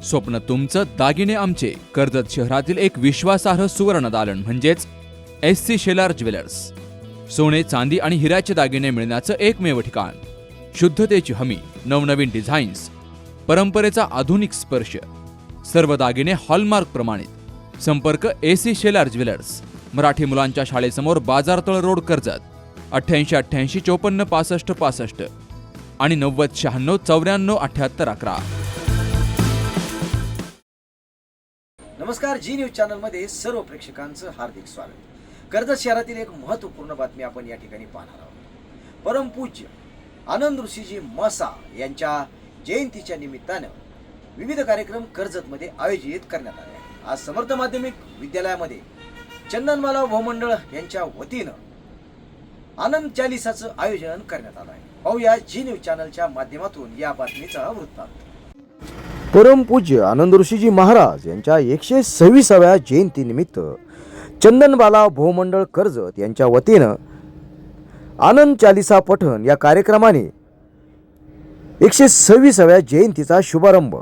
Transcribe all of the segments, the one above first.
स्वप्न तुमचं, दागिने आमचे. कर्जत शहरातील एक विश्वासार्ह सुवर्ण दालन म्हणजेच SC शेलार ज्वेलर्स. सोने, चांदी आणि हिऱ्याचे दागिने मिळण्याचं एकमेव ठिकाण. शुद्धतेची हमी, नवनवीन डिझाईन्स, परंपरेचा आधुनिक स्पर्श. सर्व दागिने हॉलमार्क प्रमाणित. संपर्क SC शेलार ज्वेलर्स, मराठी मुलांच्या शाळेसमोर, बाजारतळ रोड, कर्जत. 8888 54 65 65 आणि 90 96 94 78 11. नमस्कार, जी न्यूज चॅनलमध्ये सर्व प्रेक्षकांचं हार्दिक स्वागत. कर्जत शहरातील एक महत्त्वपूर्ण बातमी आपण या ठिकाणी पाहणार आहोत. परमपूज्य आनंद ऋषीजी मसा यांच्या जयंतीच्या निमित्तानं विविध कार्यक्रम कर्जतमध्ये आयोजित करण्यात आले. आज समर्थ माध्यमिक विद्यालयामध्ये चंदनबाला भूमंडळ यांच्या वतीनं आनंद चालिसाचं आयोजन करण्यात आलं आहे. पाहूया जी न्यूज चॅनलच्या माध्यमातून या बातमीचा वृत्तांत. परमपूज्य आनंद ऋषीजी महाराज यांच्या 126व्या जयंतीनिमित्त चंदनबाला भूमंडळ कर्जत यांच्या वतीनं आनंद चालिसा पठण या कार्यक्रमाने 126व्या जयंतीचा शुभारंभ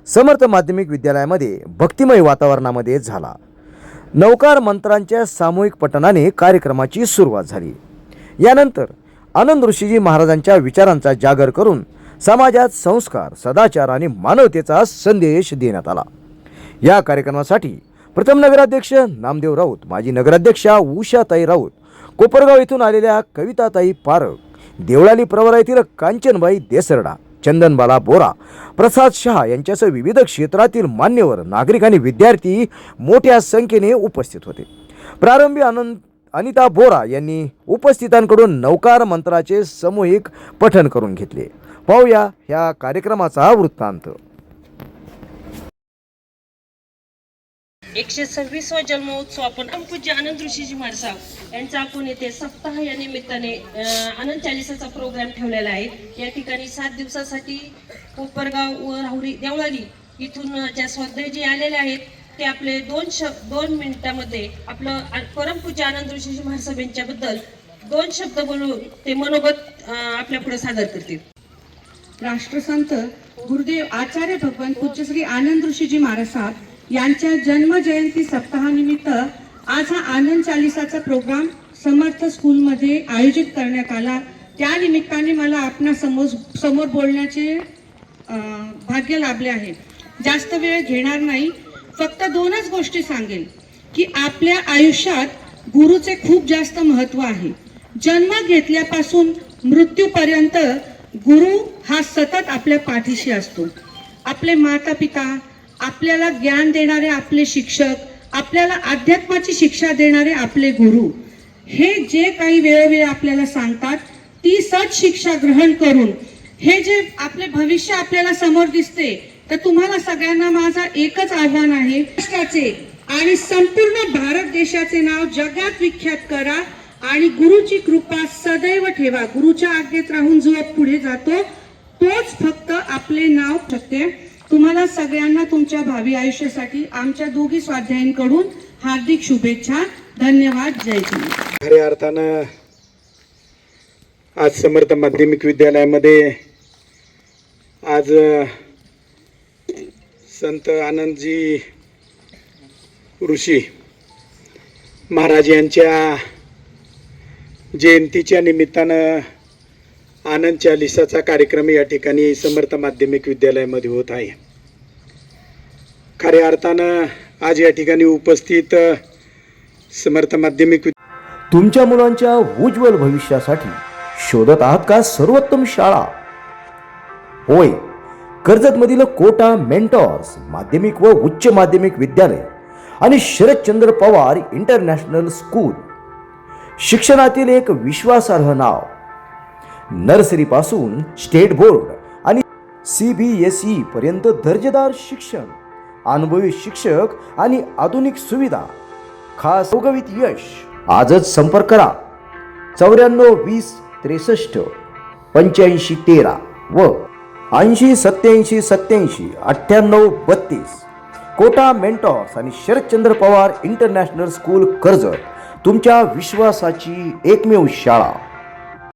समर्थ माध्यमिक विद्यालयामध्ये भक्तिमय वातावरणामध्ये झाला. नवकार मंत्रांच्या सामूहिक पठणाने कार्यक्रमाची सुरुवात झाली. यानंतर आनंद ऋषीजी महाराजांच्या विचारांचा जागर करून समाजात संस्कार, सदाचार आणि मानवतेचा संदेश देण्यात आला. या कार्यक्रमासाठी प्रथम नगराध्यक्ष नामदेव राऊत, माजी नगराध्यक्षा उषाताई राऊत, कोपरगाव येथून आलेल्या कविताताई पारख, देवळाली प्रवरा येथील कांचनबाई देसरडा, चंदनबाला बोरा, प्रसाद शहा यांच्यासह विविध क्षेत्रातील मान्यवर, नागरिक आणि विद्यार्थी मोठ्या संख्येने उपस्थित होते. प्रारंभी अनिता बोरा यांनी उपस्थितांकडून नवकार मंत्राचे सामूहिक पठण करून घेतले. पाहूया ह्या कार्यक्रमाचा वृत्तांत. 126वा जन्मोत्सव आपण परमपूज्य आनंद ऋषीजी महाराज यांचा आपण येथे सप्ताह या निमित्ताने आनंद चालिसाचा प्रोग्राम ठेवलेला आहे. या ठिकाणी 7 दिवसासाठी कोपरगाव व राहुरी देवळाली इथून ज्या स्वाध्यायी आलेले आहेत ते आपले 2 मिनिटांमध्ये आपलं परमपूज्य आनंद ऋषीजी महाराज यांच्याबद्दल 2 शब्द बोलून ते मनोगत आपल्या पुढे सादर करतील. राष्ट्रसंत गुरुदेव आचार्य भगवान पूज्य श्री आनंद ऋषीजी महाराज साहेब यांच्या जन्म जयंती सप्ताहानिमित्त आज हा आनंद चालिसाचा प्रोग्राम समर्थ स्कूलमध्ये आयोजित करण्यात आला. त्या निमित्ताने मला आपणा समोर बोलण्याचे भाग्य लाभले आहे. जास्त वेळ घेणार नाही, फक्त 2च गोष्टी सांगेल की आपल्या आयुष्यात गुरुचे खूप जास्त महत्त्व आहे. जन्म घेतल्यापासून मृत्यूपर्यंत गुरु हा सतत आपल्या पाठीशी असतो. आपले माता पिता, आपल्याला ज्ञान देणारे आपले शिक्षक, आपल्याला अध्यात्माची शिक्षा देणारे आपले गुरु, हे जे काही वेळोवेळी आपल्याला सांगतात ती सच शिक्षा ग्रहण करून हे जे आपले भविष्य आपल्याला समोर दिसते, तर तुम्हाला सगळ्यांना माझा एकच आव्हान आहे, महाराष्ट्राचे आणि संपूर्ण भारत देशाचे नाव जगात विख्यात करा आणि गुरुची कृपा सदैव ठेवा. गुरुच्या आज्ञेत राहून जो पुढे जातो तोच फक्त आपले नाव शकते. तुम्हाला सगळ्यांना तुमच्या भावी आयुष्यासाठी आमच्या दोघी स्वाध्यायींकडून हार्दिक शुभेच्छा. धन्यवाद. जय जय. खऱ्या अर्थानं आज समर्थ माध्यमिक विद्यालयामध्ये आज संत आनंदजी ऋषी महाराज यांच्या जयंतीच्या निमित्तानं आनंद चालिसाचा कार्यक्रम या ठिकाणी समर्थ माध्यमिक विद्यालयामध्ये होत आहे. खऱ्या अर्थानं आज या ठिकाणी उपस्थित समर्थ माध्यमिक तुमच्या मुलांच्या उज्ज्वल भविष्यासाठी शोधत आहात का सर्वोत्तम शाळा? होय, कर्जतमधील कोटा मेंटॉर्स माध्यमिक व उच्च माध्यमिक विद्यालय आणि शरदचंद्र पवार इंटरनॅशनल स्कूल शिक्षणातील एक विश्वासार्ह नाव. नर्सरी पासून स्टेट बोर्ड आणि CBSE पर्यंत दर्जेदार शिक्षण, अनुभवी शिक्षक आणि आधुनिक सुविधा, खास योगवित यश. आजच संपर्क करा 94 20 63 85 13 व 80 87 87 98 32. कोटा मेंटॉर्स आणि शरदचंद्र पवार इंटरनॅशनल स्कूल कर्जत, तुमच्या विश्वासाची एकमेव शाळा.